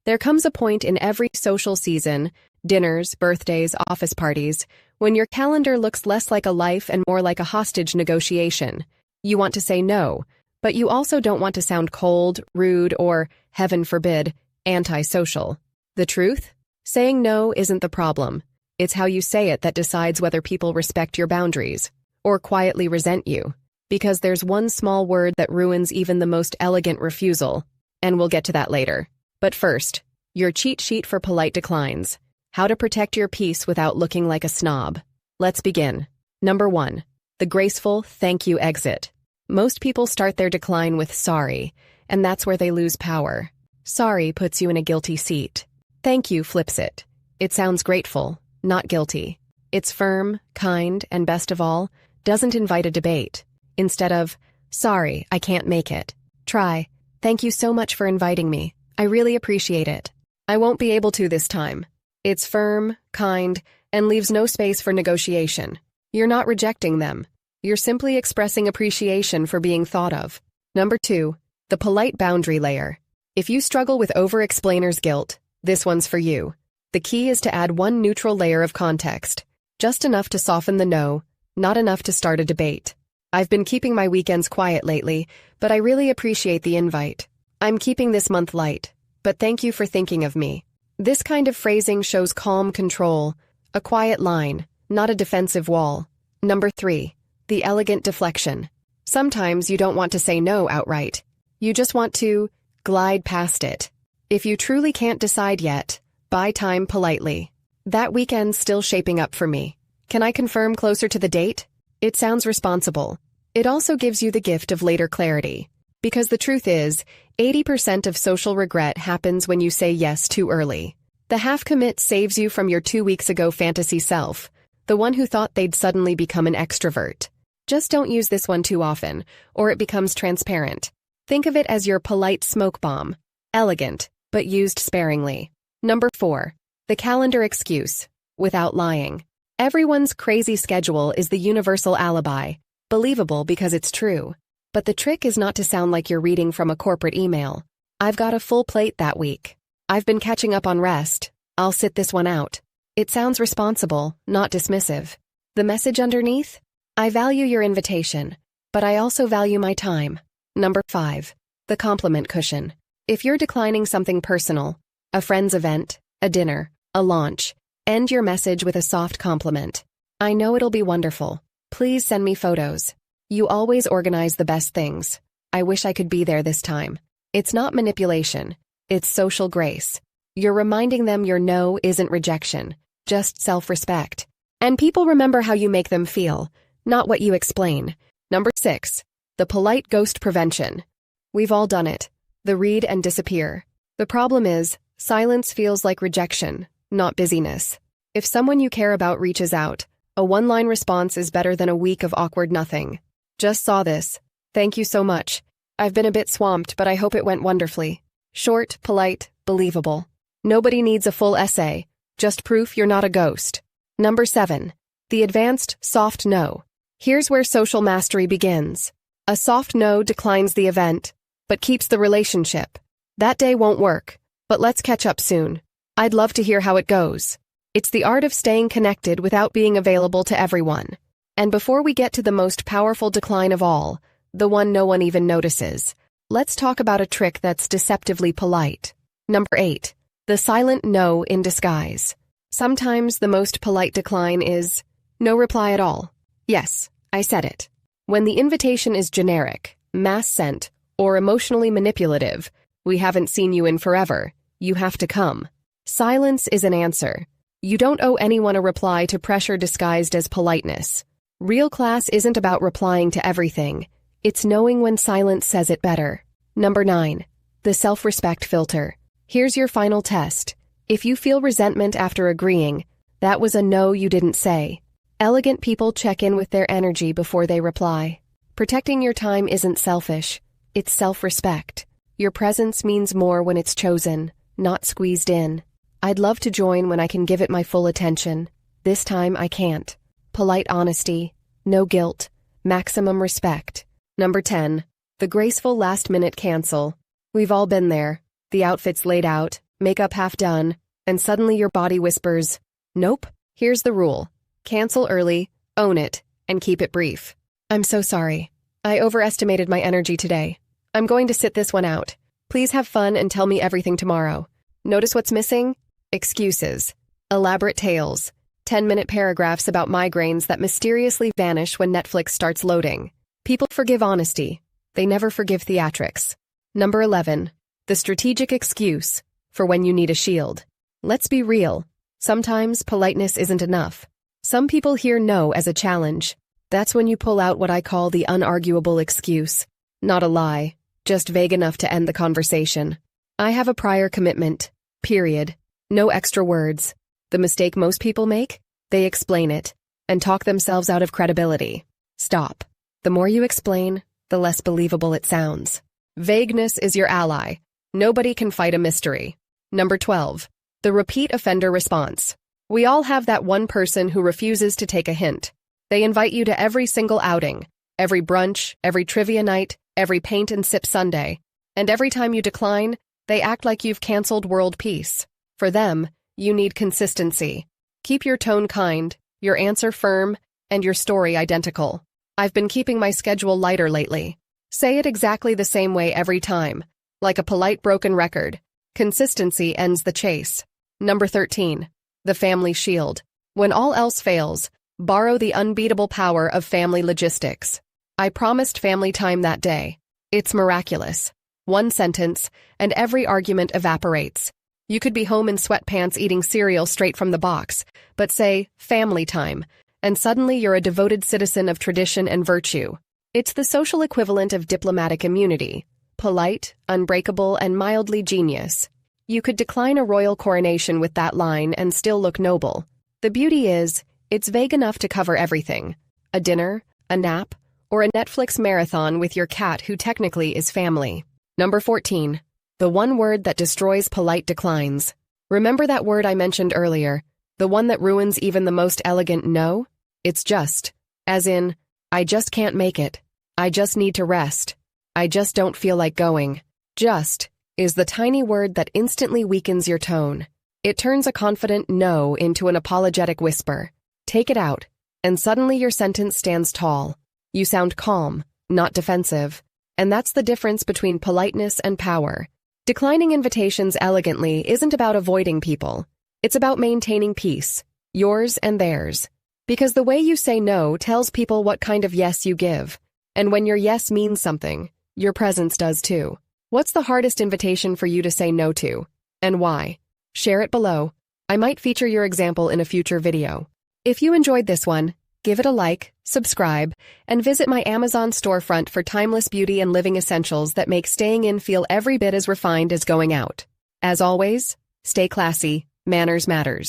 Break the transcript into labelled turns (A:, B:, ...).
A: There comes a point in every social season, dinners, birthdays, office parties, when your calendar looks less like a life and more like a hostage negotiation. You want to say no, but you also don't want to sound cold, rude, or, heaven forbid, antisocial. The truth? Saying no isn't the problem. It's how you say it that decides whether people respect your boundaries, or quietly resent you. Because there's one small word that ruins even the most elegant refusal, and we'll get to that later. But first, your cheat sheet for polite declines. How to protect your peace without looking like a snob. Let's begin. Number 1. The graceful thank you exit. Most people start their decline with sorry, and that's where they lose power. Sorry puts you in a guilty seat. Thank you flips it. It sounds grateful, not guilty. It's firm, kind, and best of all, doesn't invite a debate. Instead of, sorry, I can't make it. Try, thank you so much for inviting me. I really appreciate it. I won't be able to this time. It's firm, kind, and leaves no space for negotiation. You're not rejecting them. You're simply expressing appreciation for being thought of. Number 2, the polite boundary layer. If you struggle with over-explainer's guilt, this one's for you. The key is to add one neutral layer of context. Just enough to soften the no, not enough to start a debate. I've been keeping my weekends quiet lately, but I really appreciate the invite. I'm keeping this month light, but thank you for thinking of me. This kind of phrasing shows calm control, a quiet line, not a defensive wall. Number 3, the elegant deflection. Sometimes you don't want to say no outright. You just want to glide past it. If you truly can't decide yet, buy time politely. That weekend's still shaping up for me. Can I confirm closer to the date? It sounds responsible. It also gives you the gift of later clarity. Because the truth is, 80% of social regret happens when you say yes too early. The half-commit saves you from your 2 weeks ago fantasy self, the one who thought they'd suddenly become an extrovert. Just don't use this one too often, or it becomes transparent. Think of it as your polite smoke bomb. Elegant, but used sparingly. Number 4, the calendar excuse, without lying. Everyone's crazy schedule is the universal alibi, believable because it's true. But the trick is not to sound like you're reading from a corporate email. I've got a full plate that week. I've been catching up on rest. I'll sit this one out. It sounds responsible, not dismissive. The message underneath? I value your invitation, but I also value my time. Number 5, the compliment cushion. If you're declining something personal, a friend's event, a dinner, a launch, end your message with a soft compliment. I know it'll be wonderful. Please send me photos. You always organize the best things. I wish I could be there this time. It's not manipulation. It's social grace. You're reminding them your no isn't rejection, just self-respect. And people remember how you make them feel, not what you explain. Number 6, the polite ghost prevention. We've all done it. The read and disappear. The problem is, silence feels like rejection, not busyness. If someone you care about reaches out, a one-line response is better than a week of awkward nothing. Just saw this. Thank you so much. I've been a bit swamped, but I hope it went wonderfully. Short, polite, believable. Nobody needs a full essay, just proof you're not a ghost. Number 7, the advanced soft no. Here's where social mastery begins. A soft no declines the event, but keeps the relationship. That day won't work, but let's catch up soon. I'd love to hear how it goes. It's the art of staying connected without being available to everyone. And before we get to the most powerful decline of all, the one no one even notices, let's talk about a trick that's deceptively polite. Number 8, the silent no in disguise. Sometimes the most polite decline is no reply at all. Yes, I said it. When the invitation is generic, mass sent, or emotionally manipulative, we haven't seen you in forever, you have to come. Silence is an answer. You don't owe anyone a reply to pressure disguised as politeness. Real class isn't about replying to everything. It's knowing when silence says it better. Number 9, the self-respect filter. Here's your final test. If you feel resentment after agreeing, that was a no you didn't say. Elegant people check in with their energy before they reply. Protecting your time isn't selfish. It's self-respect. Your presence means more when it's chosen, not squeezed in. I'd love to join when I can give it my full attention. This time I can't. Polite honesty, no guilt, maximum respect. Number 10, the graceful last-minute cancel. We've all been there. The outfit's laid out, makeup half done, and suddenly your body whispers, "Nope." Here's the rule. Cancel early, own it, and keep it brief. "I'm so sorry. I overestimated my energy today. I'm going to sit this one out. Please have fun and tell me everything tomorrow." Notice what's missing? Excuses. Elaborate tales. 10-minute paragraphs about migraines that mysteriously vanish when Netflix starts loading. People forgive honesty. They never forgive theatrics. Number 11. The strategic excuse for when you need a shield. Let's be real. Sometimes politeness isn't enough. Some people hear no as a challenge. That's when you pull out what I call the unarguable excuse. Not a lie, just vague enough to end the conversation. "I have a prior commitment. Period." No extra words. The mistake most people make? They explain it and talk themselves out of credibility. Stop. The more you explain, the less believable it sounds. Vagueness is your ally. Nobody can fight a mystery. Number 12. The repeat offender response. We all have that one person who refuses to take a hint. They invite you to every single outing, every brunch, every trivia night, every paint and sip Sunday. And every time you decline, they act like you've canceled world peace. For them, you need consistency. Keep your tone kind, your answer firm, and your story identical. "I've been keeping my schedule lighter lately." Say it exactly the same way every time, like a polite broken record. Consistency ends the chase. Number 13. The family shield. When all else fails, borrow the unbeatable power of family logistics. "I promised family time that day." It's miraculous. One sentence, and every argument evaporates. You could be home in sweatpants eating cereal straight from the box, but say, "family time," and suddenly you're a devoted citizen of tradition and virtue. It's the social equivalent of diplomatic immunity. Polite, unbreakable, and mildly genius. You could decline a royal coronation with that line and still look noble. The beauty is, it's vague enough to cover everything. A dinner, a nap, or a Netflix marathon with your cat who technically is family. Number 14. The one word that destroys polite declines. Remember that word I mentioned earlier, the one that ruins even the most elegant no? It's just. As in, "I just can't make it. I just need to rest. I just don't feel like going." Just is the tiny word that instantly weakens your tone. It turns a confident no into an apologetic whisper. Take it out, and suddenly your sentence stands tall. You sound calm, not defensive. And that's the difference between politeness and power. Declining invitations elegantly isn't about avoiding people. It's about maintaining peace, yours and theirs. Because the way you say no tells people what kind of yes you give. And when your yes means something, your presence does too. What's the hardest invitation for you to say no to? And why? Share it below. I might feature your example in a future video. If you enjoyed this one, give it a like, subscribe, and visit my Amazon storefront for timeless beauty and living essentials that make staying in feel every bit as refined as going out. As always, stay classy, manners matters.